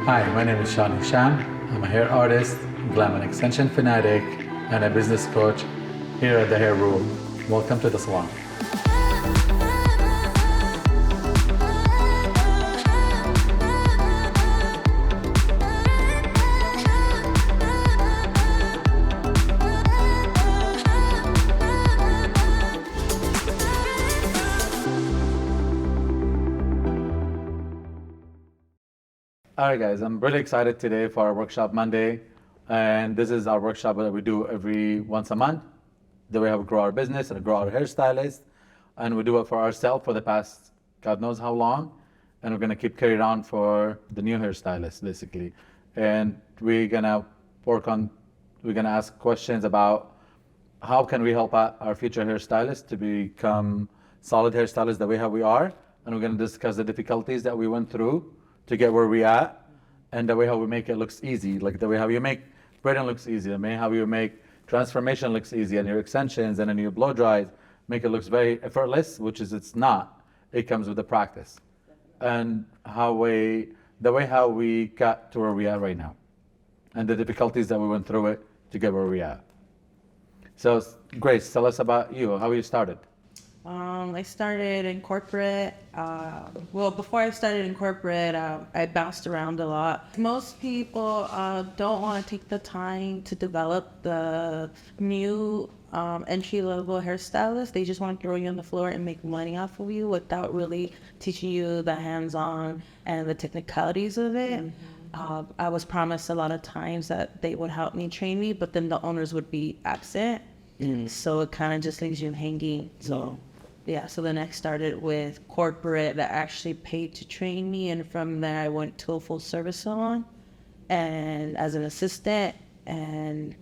Hi, my name is Shani Sham. I'm a hair artist, glam and extension fanatic, and a business coach here at the Hair Room. Welcome to the salon. All right, guys, I'm really excited today for our workshop Monday. And this is our workshop that we do every once a month. The way how we grow our business and grow our hairstylist. And we do it for ourselves for the past God knows how long. And we're going to keep carrying on for the new hairstylist, basically. And we're going to ask questions about how can we help out our future hairstylists to become solid hairstylists the way how we are. And we're going to discuss the difficulties that we went through to get where we at, and the way how we make it looks easy, like the way how you make braiding looks easy, the way how you make transformation looks easy, and your extensions and then your blow dries make it looks very effortless, which is it's not. It comes with the practice, and the way how we got to where we are right now, and the difficulties that we went through it to get where we are. So Grace, tell us about you, how you started. I started in corporate. Before I started in corporate, I bounced around a lot. Most people don't want to take the time to develop the new entry-level hairstylist. They just want to throw you on the floor and make money off of you without really teaching you the hands-on and the technicalities of it. Mm-hmm. I was promised a lot of times that they would help me, train me, but then the owners would be absent. Mm-hmm. So it kind of just leaves you hanging. So then I started with corporate that actually paid to train me, and from there I went to a full service salon and as an assistant, and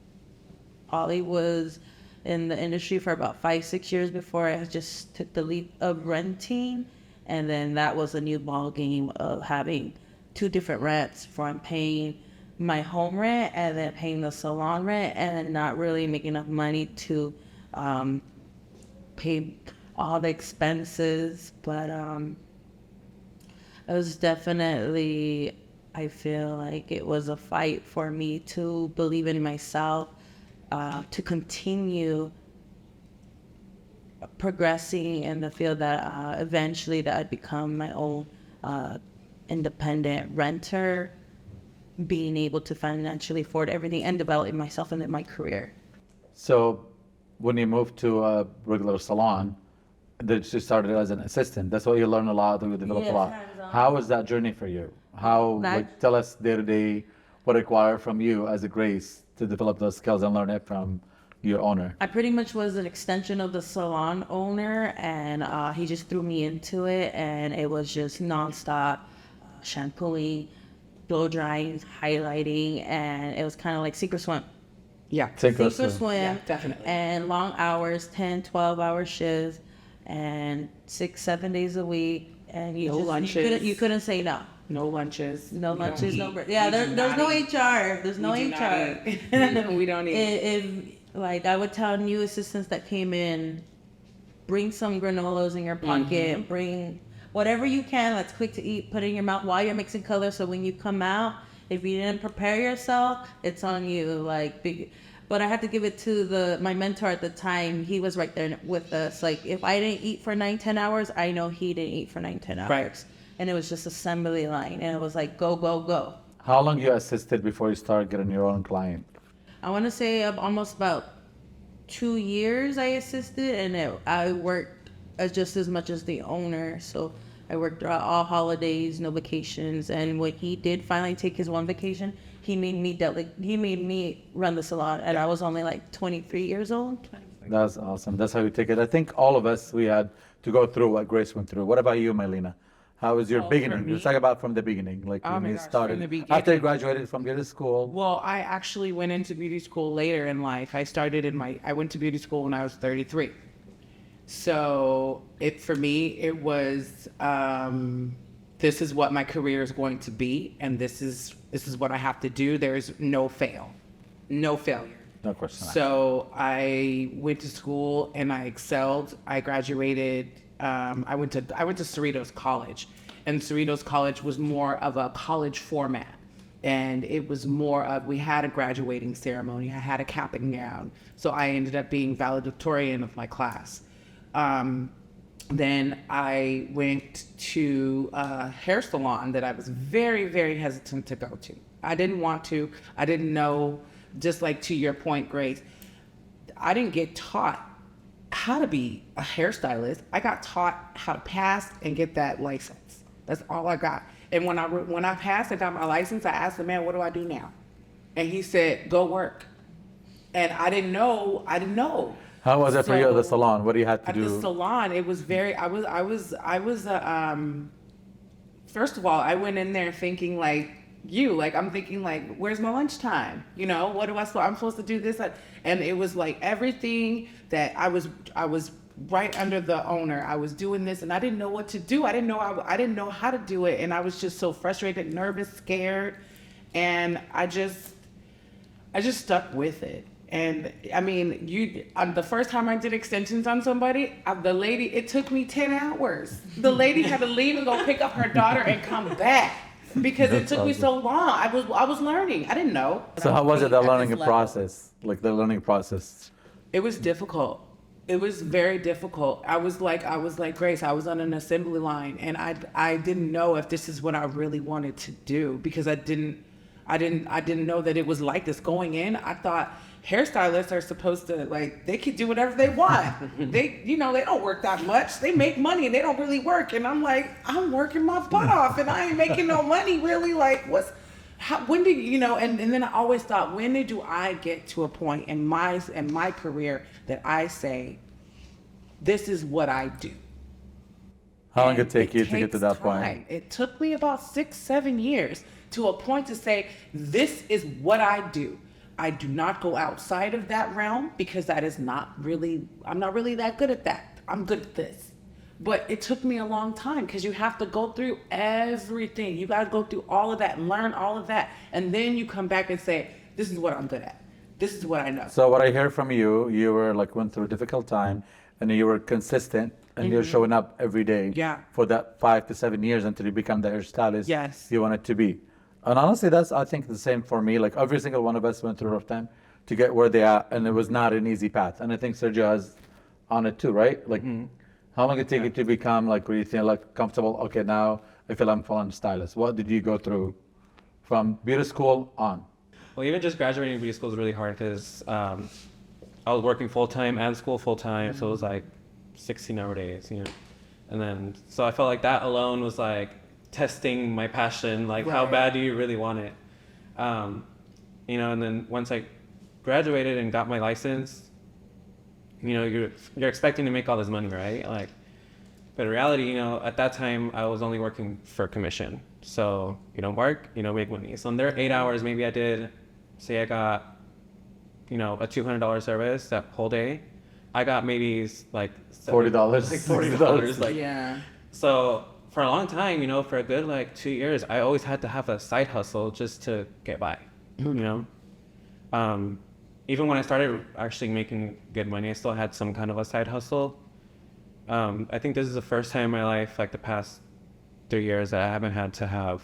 Ollie was in the industry for about 5-6 years before I just took the leap of renting. And then that was a new ball game of having 2 different rents, from paying my home rent and then paying the salon rent, and then not really making enough money to pay all the expenses. But it was definitely, I feel like it was a fight for me to believe in myself, to continue progressing in the field that eventually that I'd become my own independent renter, being able to financially afford everything and develop myself and my career. So when you moved to a regular salon, that you started as an assistant. That's why you learn a lot, you develop a lot. How was that journey for you? Tell us day to day what required from you as a Grace to develop those skills and learn it from your owner. I pretty much was an extension of the salon owner, and he just threw me into it, and it was just nonstop shampooing, blow drying, highlighting, and it was kind of like sink or swim. Yeah, sink or swim. Yeah, definitely. And long hours, 10, 12-hour shifts, and 6-7 days a week, and lunches. You couldn't say no. No lunches. No lunches. No break. Yeah, there's no HR. There's no HR. We don't eat. Like I would tell new assistants that came in, bring some granolas in your pocket. Mm-hmm. Bring whatever you can that's quick to eat. Put it in your mouth while you're mixing colors. So when you come out, if you didn't prepare yourself, it's on you. But I had to give it to my mentor at the time. He was right there with us. Like, if I didn't eat for 9-10 hours, I know he didn't eat for 9-10 hours. Right. And it was just assembly line. And it was like, go, go, go. How long you assisted before you started getting your own client? I want to say almost about 2 years I assisted. And I worked just as much as the owner. So I worked throughout all holidays, no vacations. And when he did finally take his one vacation, he made me run the salon, and I was only like 23 years old. That's awesome. That's how you take it. I think all of us, we had to go through what Grace went through. What about you, Mylena? How was your beginning? Let's talk about from the beginning, like when you started. After you graduated from beauty school. Well, I actually went into beauty school later in life. I went to beauty school when I was 33. So for me, it was, this is what my career is going to be, and this is what I have to do. There's no failure. No question. So I went to school and I excelled. I graduated. I went to Cerritos College, and Cerritos College was more of a college format. And it was more of, we had a graduating ceremony, I had a capping gown. So I ended up being valedictorian of my class. Then I went to a hair salon that I was very, very hesitant to go to. I didn't want to. I didn't know, just like to your point, Grace, I didn't get taught how to be a hairstylist. I got taught how to pass and get that license. That's all I got. And when I passed and got my license, I asked the man, what do I do now? And he said, go work. And I didn't know. How was it for you at the salon? What do you have to At do? the salon, it was very, first of all, I went in there thinking I'm thinking like, where's my lunchtime? You know, what do I'm supposed to do this? And it was like everything that I was right under the owner. I was doing this and I didn't know what to do. I didn't know how to do it. And I was just so frustrated, nervous, scared. And I just stuck with it. And I mean, the first time I did extensions on somebody, the lady, it took me 10 hours. The lady had to leave and go pick up her daughter and come back because it took me so long. I was learning. I didn't know. So how was it, the learning process? Like the learning process? It was difficult. It was very difficult. I was like Grace, I was on an assembly line and I didn't know if this is what I really wanted to do because I didn't know that it was like this. Going in, I thought hairstylists are supposed to, like, they could do whatever they want. They don't work that much. They make money and they don't really work. And I'm like, I'm working my butt off and I ain't making no money really. Like, when did and then I always thought, when do I get to a point in my career that I say, this is what I do? How long did it take you to get to that point? It took me about 6-7 years to a point to say, this is what I do. I do not go outside of that realm because I'm not really that good at that. I'm good at this. But it took me a long time because you have to go through everything. You got to go through all of that and learn all of that. And then you come back and say, this is what I'm good at. This is what I know. So what I hear from you, you were went through a difficult time and you were consistent and you're showing up every day for that 5 to 7 years until you become the hairstylist you wanted to be. And honestly, that's, I think, the same for me. Like every single one of us went through a rough time to get where they are, and it was not an easy path. And I think Sergio has on it too, right? Like, how long did it take you to become, what do you think, comfortable? Okay, now I feel I'm full-on stylist. What did you go through from beauty school on? Well, even just graduating beauty school is really hard because I was working full-time and school full-time, so it was 16-hour days, And then, so I felt like that alone was testing my passion, how bad do you really want it? And then once I graduated and got my license, you're expecting to make all this money, right? But in reality, at that time I was only working for commission. So you don't work, make money. So in their 8 hours, maybe I got, a $200 service that whole day. I got maybe $40. $40. So for a long time, for a good 2 years, I always had to have a side hustle just to get by, Even when I started actually making good money, I still had some kind of a side hustle. I think this is the first time in my life, the past 3 years, that I haven't had to have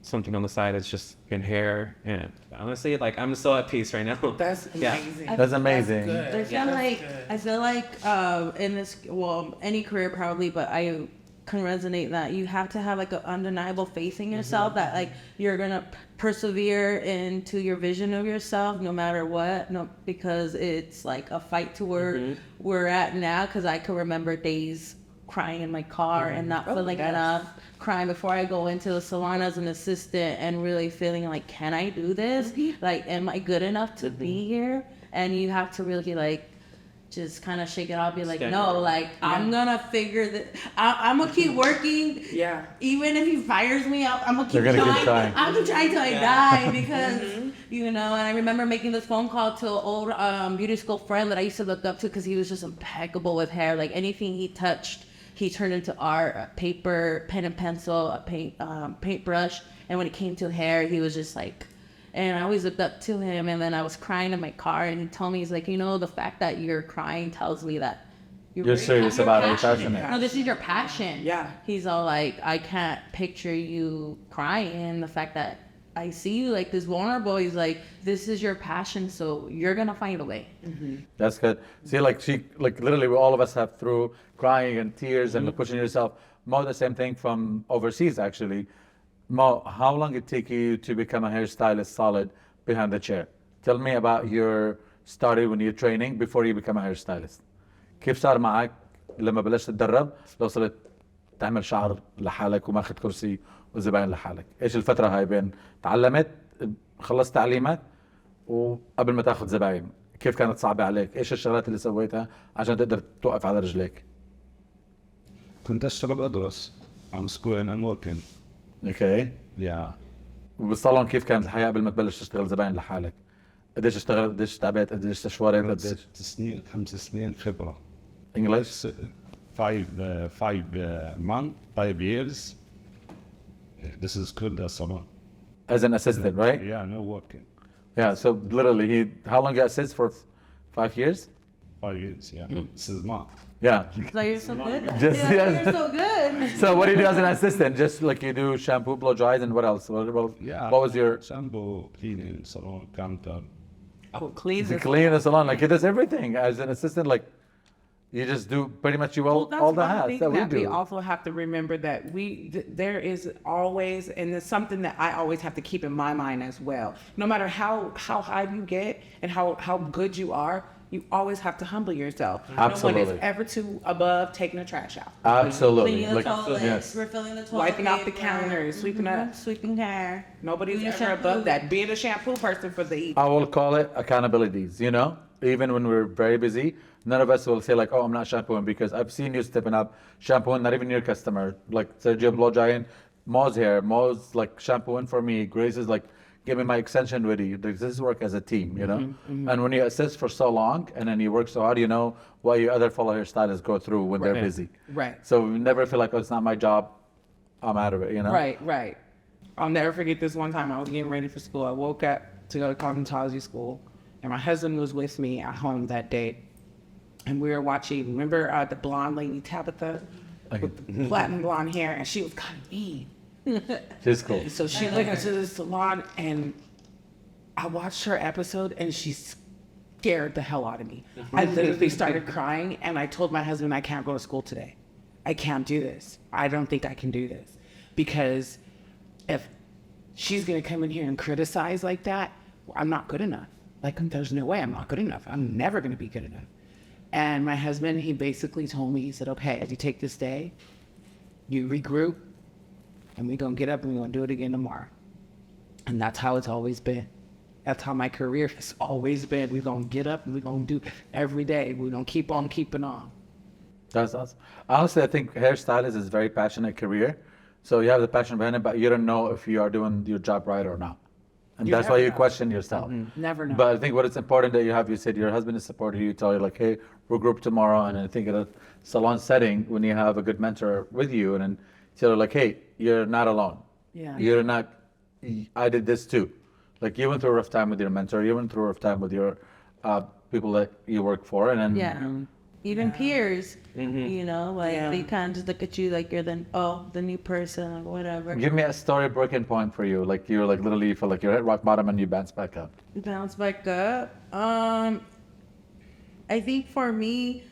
something on the side that's just been hair. And honestly, I'm so at peace right now. That's amazing. That's amazing. I feel like in this, any career probably, but I can resonate that you have to have an undeniable faith in yourself that you're gonna persevere into your vision of yourself no matter what. Because it's a fight to where we're at now. Because I can remember days crying in my car and not feeling enough, crying before I go into the salon as an assistant and really feeling can I do this? Am I good enough to be here? And you have to really just kind of shake it off, be no, I'm gonna figure this. I'm gonna keep working. Yeah. Even if he fires me, I'm gonna keep trying. I'm gonna try till I die because and I remember making this phone call to an old beauty school friend that I used to look up to because he was just impeccable with hair. Anything he touched, he turned into art, paper, pen and pencil, a paintbrush. And when it came to hair, he was just and I always looked up to him. And then I was crying in my car and he told me, he's the fact that you're crying tells me that you're serious about it, you're passionate. No, this is your passion. Yeah. He's all I can't picture you crying. The fact that I see you like this vulnerable. He's like, this is your passion, so you're gonna find a way. That's good. See, like literally, all of us have through crying and tears and pushing yourself. Mo, the same thing from overseas, actually. Mo, how long it take you to become a hairstylist solid behind the chair? Tell me about your started when you're training before you become a hairstylist. كيف صار معك لما بلشت تتدرب لو صرت تعمل شعر لحالك وماخذ كرسي وزباين لحالك؟ ايش الفترة هاي بين تعلمت خلصت تعليمك وقبل ما تاخذ زباين؟ كيف كانت صعبة عليك؟ ايش الشغلات اللي سويتها عشان تقدر توقف على رجليك؟ كنت أشتغل أدرس. I'm schooling and working. اوكي. Yeah. وبالصالون كيف كانت الحياة قبل ما تبلش تشتغل زباين لحالك؟ قديش اشتغلت؟ قديش تعبت؟ قديش استشوارت؟ قديش؟ 5 سنين خبرة. English? 5 years. This is good as Salon. As an assistant, right? Yeah, no working. Yeah, so literally how long you assist for 5 years? 5 years, yeah. This is mine. Yeah. So you're so good. Just- yeah, yes. you're so good. So what do you do as an assistant? Just like you do shampoo, blow dries, and what else? Yeah. What was your shampoo, cleaning, salon, counter. Oh, please. to clean the salon? Like he does everything as an assistant. Like you just do pretty much all the hats that we We do. also have to remember that there is always, and it's something that I always have to keep in my mind as well. No matter how high you get and how good you are, you always have to humble yourself. Absolutely. No one is ever too above taking the trash out. Absolutely. Cleaning the Like, toilets, yes. refilling the toilet Wiping off the paper, counters, sweeping up. sweeping hair. Nobody's Doing ever shampoo. above that. Being a shampoo person for the evening. I will call it accountabilities, you know? Even when we're very busy, none of us will say like, oh, I'm not shampooing because I've seen you stepping up, shampooing, not even your customer. Like Sergio blow drying, Mo's hair, Mo's like shampooing for me, Grace is like, give me my extension ready. This is work as a team, you know? And when you assist for so long and then you work so hard, you know what your other fellow hairstylists go through when they're busy. Right. So we never feel like, oh, it's not my job, I'm out of it, you know? Right. I'll never forget this one time I was getting ready for school. I woke up to go to cosmetology school, and my husband was with me at home that day. And we were watching, remember the blonde lady, Tabitha? With the platinum blonde hair, and she was kind of mean. Just cool. So she went into the salon, and I watched her episode, and she scared the hell out of me. I literally started crying, and I told my husband, I can't go to school today. I can't do this. I don't think I can do this. Because if she's going to come in here and criticize like that, I'm not good enough. Like, there's no way I'm not good enough. I'm never going to be good enough. And my husband, he basically told me, he said, okay, as you take this day, you regroup, and we're going to get up and we're going to do it again tomorrow. And that's how it's always been. That's how my career has always been. We're going to get up and we're going to do every day. We're going to keep on keeping on. That's awesome. Honestly, I think hairstylist is a very passionate career. So you have the passion behind it, but you don't know if you are doing your job right or not. And You that's why never you know. question yourself. Never know. But I think what it's important that you said your husband is supporting you, tell you like, hey, we'll group tomorrow. And I think in a salon setting, when you have a good mentor with you, and then tell her like, hey, you're not alone. Yeah. You're not, I did this too. Like you went through a rough time with your mentor, you went through a rough time with your people that you work for. And then Yeah. Even peers, you know, like Yeah. they kind of just look at you like you're the new person or whatever. give me a story breaking point for you. Like you're like literally you feel like you're at rock bottom and you bounce back up. Bounce back up. I think for me,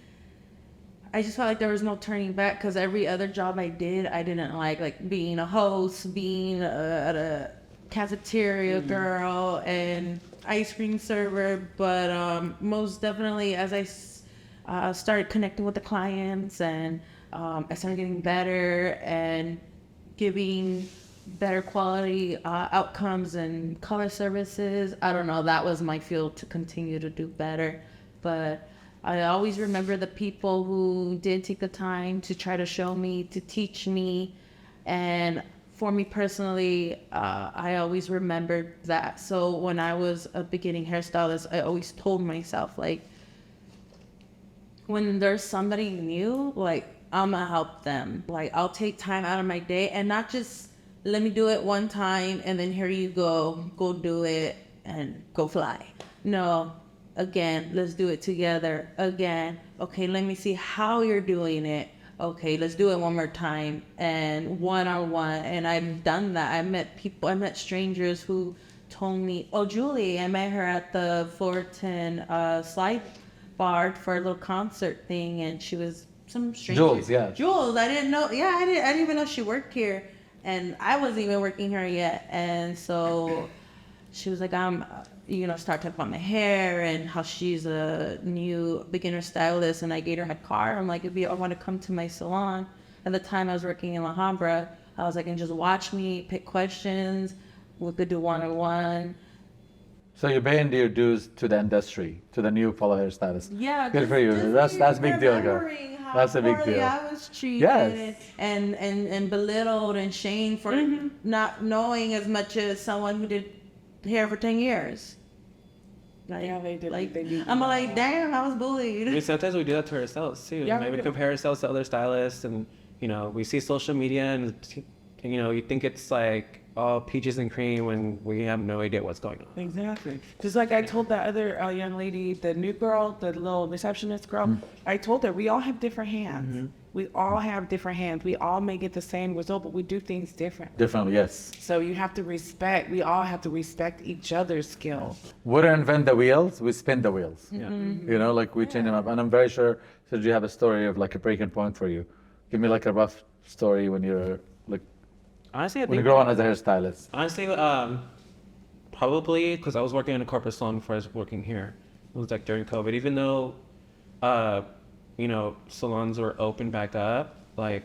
I just felt like there was no turning back because every other job I did, I didn't like being a host, being at a cafeteria girl and ice cream server. But most definitely, as I started connecting with the clients and I started getting better and giving better quality outcomes and color services. I don't know, that was my field to continue to do better. But I always remember the people who did take the time to try to show me, to teach me. And for me personally, I always remembered that. So when I was a beginning hairstylist, I always told myself, like, when there's somebody new, like, I'm gonna help them. Like, I'll take time out of my day and not just let me do it one time and then here you go do it and go fly. No, again, let's do it together. Again, okay, let me see how you're doing it. okay, let's do it one more time and one-on-one. And I've done that. I met strangers who told me, oh, Julie, I met her at the Fullerton slide bar for a little concert thing, and she was some stranger. Jules, yeah. Jules, I didn't know. Yeah, I didn't even know she worked here, and I wasn't even working here yet. And so she was like, start talking about my hair and how she's a new beginner stylist, and I gave her my car. I'm like, if you want to come to my salon, at the time I was working in La Habra, I was like, and just watch me, pick questions. We could do one-on-one. So you're paying your dues to the industry, to the new follow hairstylist. Yeah, Good for you. That's a big deal, girl. That's a big deal. I was treated Yes. and belittled and shamed for not knowing as much as someone who did hair for 10 years. Like, Yeah, they did. Like, They do. I'm like, damn, I was I mean, bullied. sometimes we do that to ourselves too. Yeah, Maybe we do. compare ourselves to other stylists, and we see social media, and you think it's like all peaches and cream when we have no idea what's going on. Exactly. Just like I told that other young lady, the new girl, the little receptionist girl, I told her we all have different hands. We all have different hands. We all may get the same result, but we do things different. Differently, yes. So you have to respect. We all have to respect each other's skill. We don't invent the wheels, we spin the wheels. Yeah. Like we change them up. And I'm very sure, Sergio, you have a story of like a breaking point for you. Give me like a rough story when you're like, Honestly, I when you think grow on as a hairstylist. honestly, probably because I was working in a corporate salon before I was working here. It was like during COVID. Even though, salons were open back up, like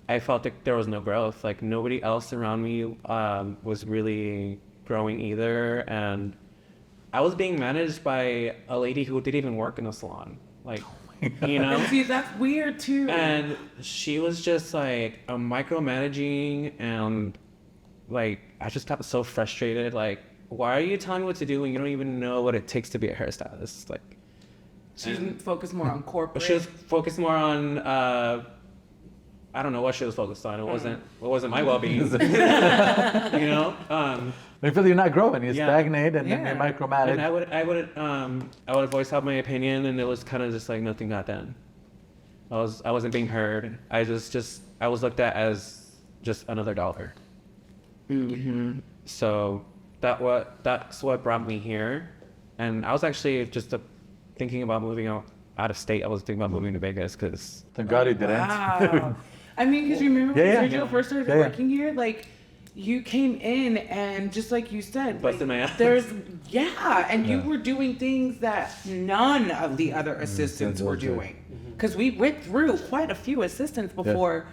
I felt like there was no growth. Like nobody else around me was really growing either, and I was being managed by a lady who didn't even work in a salon. Like, See, that's weird too. and she was just like micromanaging, and like I just got so frustrated. Like, why are you telling me what to do when you don't even know what it takes to be a hairstylist? Like, She didn't focus more on corporate. she was focused more on I don't know what she was focused on. It wasn't my well-being. You feel you're not growing, you Yeah. stagnate and then you Yeah. micromanage. And I would voice out my opinion, and it was kind of just like nothing got done. I wasn't being heard. I was looked at as just another dollar. So that's what brought me here, and I was actually just thinking about moving out of state. I was thinking about moving to Vegas because Thank God you didn't. Wow. I mean, because remember Yeah, when yeah. Sergio first started Yeah, yeah. working here, like you came in and just like you said, Busted like, my ass. and you were doing things that none of the other assistants were doing. Because we went through quite a few assistants before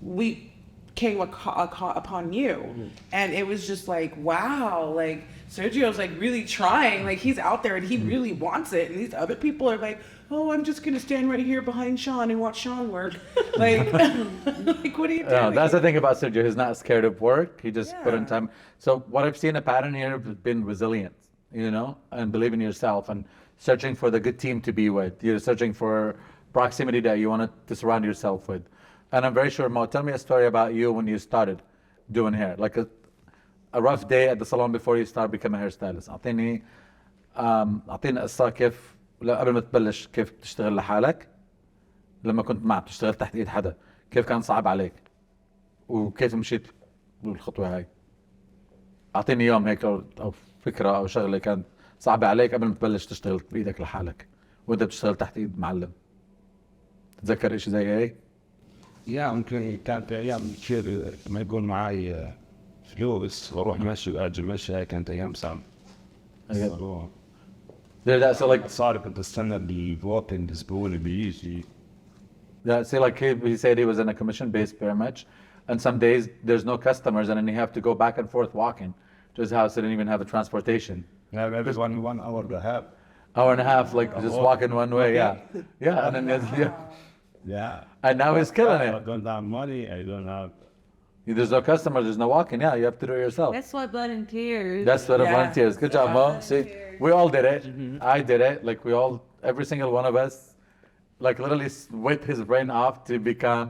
we came upon you, and it was just like, wow, like Sergio's like really trying, like he's out there and he really wants it, and these other people are like, oh, I'm just gonna stand right here behind Sean and watch Sean work. Like, like what are you doing? No, that's the thing about Sergio. He's not scared of work. He just put in Yeah. time. So what I've seen a pattern here has been resilience, and believe in yourself and searching for the good team to be with. You're searching for proximity that you want to surround yourself with. And I'm very sure, Mo, tell me a story about you when you started doing hair. Like a rough day at the salon before you start becoming a hairstylist. أعطيني قصة كيف قبل ما تبلش كيف تشتغل لحالك لما كنت بتشتغل تحت ايد حدا كيف كان صعب عليك وكيف مشيت بالخطوة هاي أعطيني يوم هيك أو فكرة أو شغلة كانت صعبة عليك قبل ما تبلش تشتغل بإيدك لحالك وأنت بتشتغل تحت إيد معلم تتذكر إشي زي هيك؟ يمكن كانت ايام كثير لما يكون معي فلوس واروح مشي واجي مشي، هاي كانت ايام صعبة. So like, صار كنت استنى الوقت الزبون اللي بيجي. yeah, say like he said he was in a commission-based pyramid, and some days there's no customers, and then you have to go back and forth walking to his house. He didn't even have a transportation. Maybe 1 hour and a half. Hour and a half, like just walking one way, yeah, and then Yeah. and now he's killing I it. don't have money. I don't have. There's no customers, there's no walking. Yeah, you have to do it yourself. That's why blood and tears. That's what Yeah. volunteers. Good job, Mo. See, Volunteers. we all did it. I did it. Like we all, every single one of us, like literally whipped his brain off to become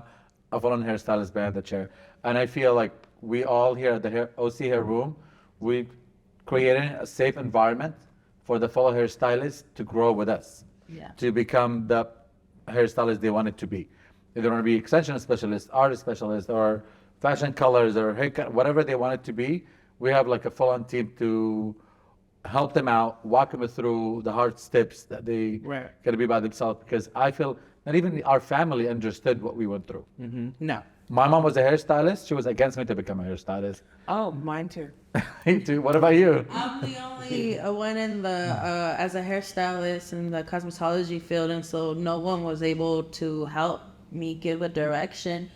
a full-on hairstylist behind the chair. And I feel like we all here at the OC Hair Room, we created a safe environment for the fellow hairstylists to grow with us, Yeah. to become the hairstylist they wanted to be. if they want to be extension specialist, art specialist, or fashion colors, or haircut, whatever they want it to be, we have like a full-on team to help them out, walk them through the hard steps that they Right. gotta be by themselves. Because I feel not even our family understood what we went through. No. My mom was a hairstylist. She was against me to become a hairstylist. Oh, mine too. Me too. What about you? I'm the only one in the as a hairstylist in the cosmetology field, and so no one was able to help me give a direction.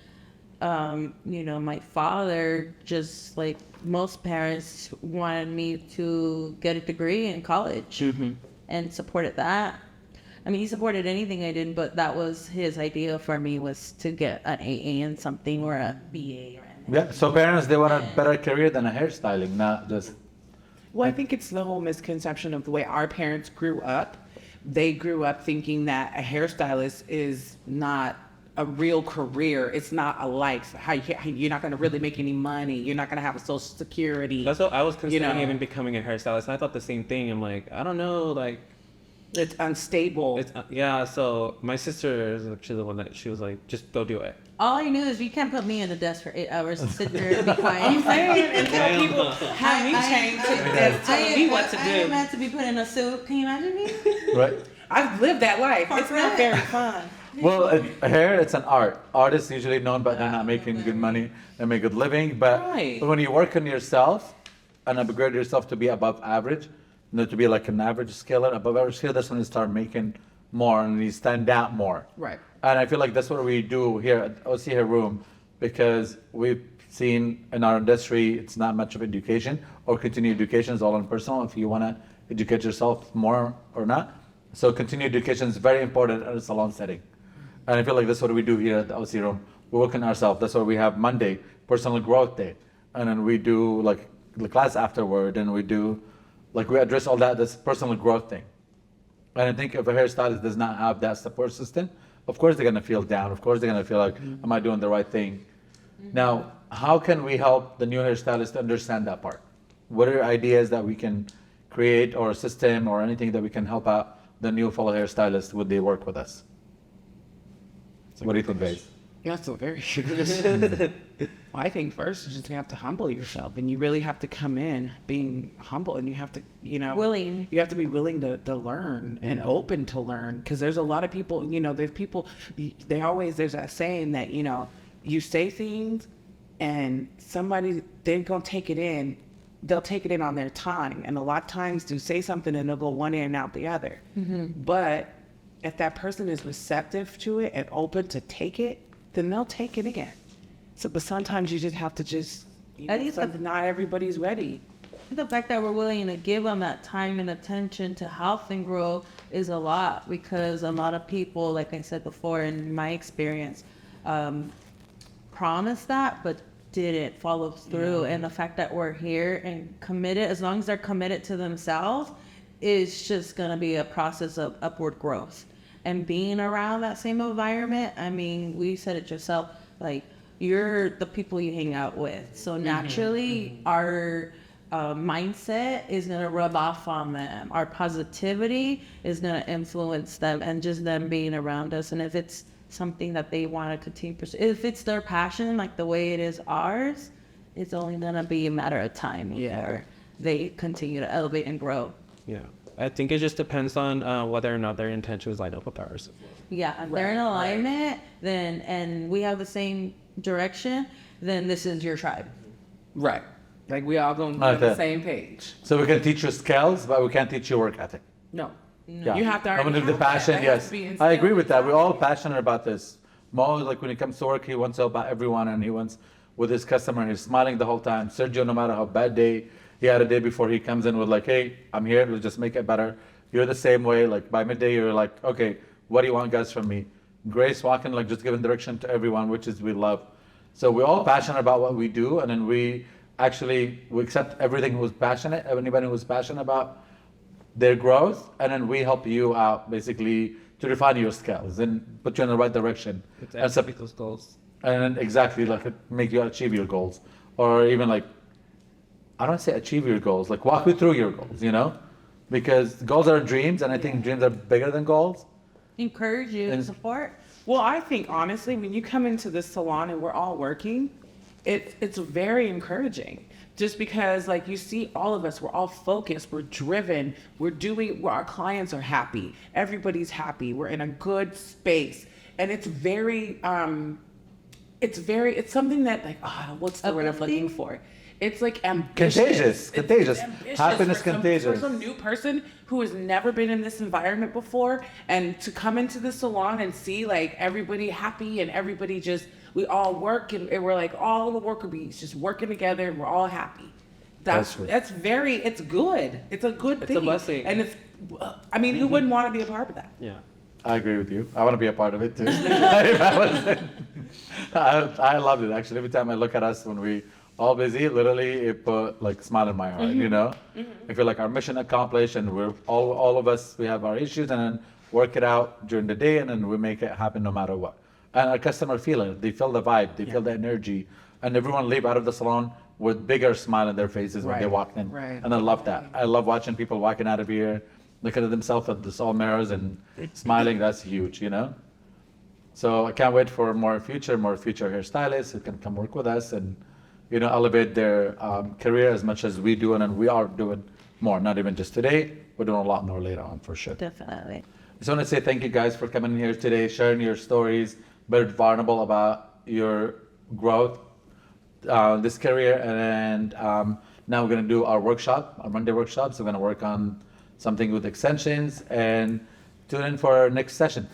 My father, just like most parents, wanted me to get a degree in college and supported that. I mean, he supported anything I did, but that was his idea for me, was to get an AA in something or a BA or anything. Yeah. So parents, they want a better career than a hairstyling, not just. Well, I think it's the whole misconception of the way our parents grew up. They grew up thinking that a hairstylist is not a real career. It's not a life. You're not going to really make any money. You're not going to have a social security. That's what I was considering, know. even becoming a hairstylist. And I thought the same thing. I'm like, I don't know, like, It's unstable. it's yeah. So my sister is actually the one that she was like, just go do it. All I knew is you can't put me in the desk for 8 hours and sit there and be quiet. I'm saying, and tell people how you change it, telling me what to I am do. meant to be put in a suit. Can you imagine me? Right. I've lived that life. It's not very fun. Well, hair, it's an art. Artists usually known, but they're not making good money and make good living. But Right. when you work on yourself and upgrade yourself to be above average, to be like an average skiller, above average skiller, that's when you start making more and you stand out more. Right. And I feel like that's what we do here at OC Hair Room, because we've seen in our industry, it's not much of education or continued education is all on personal if you want to educate yourself more or not. So continued education is very important at a salon setting. And I feel like that's what we do here at the OC Room. We work on ourselves. That's why we have Monday, personal growth day. And then we do like the class afterward, and we do, like we address all that, this personal growth thing. And I think if a hairstylist does not have that support system, of course they're gonna feel down. Of course they're gonna feel like, am I doing the right thing? Now, how can we help the new hairstylist to understand that part? What are ideas that we can create, or a system or anything that we can help out the new fellow hairstylist when they work with us? What do you think, Vase? That's a very good. I think first you just have to humble yourself, and you really have to come in being humble, and you have to, Willing. You have to be willing to learn and open to learn, because there's a lot of people, there's people, there's that saying that, you say things and somebody, they're going to take it in. They'll take it in on their time. And a lot of times you say something and they'll go one ear and out the other. But if that person is receptive to it and open to take it, then they'll take it in. So, but sometimes you just have to not everybody's ready. The fact that we're willing to give them that time and attention to health and grow is a lot, because a lot of people, like I said before, in my experience, promised that but didn't follow through. And the fact that we're here and committed, as long as they're committed to themselves, is just going to be a process of upward growth. And being around that same environment, I mean, we said it yourself, like, you're the people you hang out with. So naturally, our mindset is going to rub off on them. Our positivity is going to influence them, and just them being around us. And if it's something that they want to continue pursuing, if it's their passion, like the way it is ours, it's only going to be a matter of time before they continue to elevate and grow. Yeah. I think it just depends on whether or not their intentions line up with ours. Yeah, if they're in alignment, then, and we have the same direction, then this is your tribe. Right. Like we all going to be on the same page. So we can teach you skills, but we can't teach you work ethic. No. Yeah. You have to I'm gonna already do the have passion, that. That has yes. to be I instilled agree with that. in We're all passionate about this. Mo, like when it comes to work, he wants to help out everyone, and he wants with his customer, he's smiling the whole time. Sergio, no matter how bad day he had a day before, he comes in with like, hey, I'm here, let's just make it better. You're the same way, like by midday, you're like, okay, what do you want guys from me? Grace walking, like just giving direction to everyone, which is we love. So we're all passionate about what we do, and then we accept everything who's passionate, anybody who's passionate about their growth, and then we help you out basically to refine your skills and put you in the right direction. It's And so- actually those goals. and then exactly like make you achieve your goals, or even like, I don't say achieve your goals, like walk you through your goals, because goals are dreams, and I think dreams are bigger than goals. encourage you and And- support. Well, I think honestly, when you come into this salon and we're all working, it's very encouraging. Just because, like, you see all of us, we're all focused, we're driven, our clients are happy, everybody's happy, we're in a good space, and it's it's something that, like, what's the word I'm looking for? It's like ambitious. Contagious. Contagious. Ambitious Happiness for contagious. some new person who has never been in this environment before, and to come into the salon and see like everybody happy and everybody we all work and we're like all the worker bees just working together and we're all happy. That's right. It's good. It's a good thing. a blessing. And I mean, who wouldn't want to be a part of that? Yeah. I agree with you. I want to be a part of it too. I loved it actually. Every time I look at us when we all busy, literally it put like a smile in my heart. You know, I feel like our mission accomplished, and we're all of us. We have our issues, and then work it out during the day, and then we make it happen no matter what. And our customer feel it. They feel the vibe. They feel the energy, and everyone leave out of the salon with bigger smile on their faces when they Right, walk in. right. And I love that. I love watching people walking out of here, looking at themselves at the all mirrors and smiling. That's huge, you know. So I can't wait for more future hairstylists who can come work with us and, you know, elevate their career as much as we do, and then we are doing more. Not even just today, we're doing a lot more later on for sure. Definitely. I just want to say thank you guys for coming here today, sharing your stories, being vulnerable about your growth, this career, and now we're going to do our workshop, our Monday workshops. We're going to work on something with extensions, and tune in for our next session.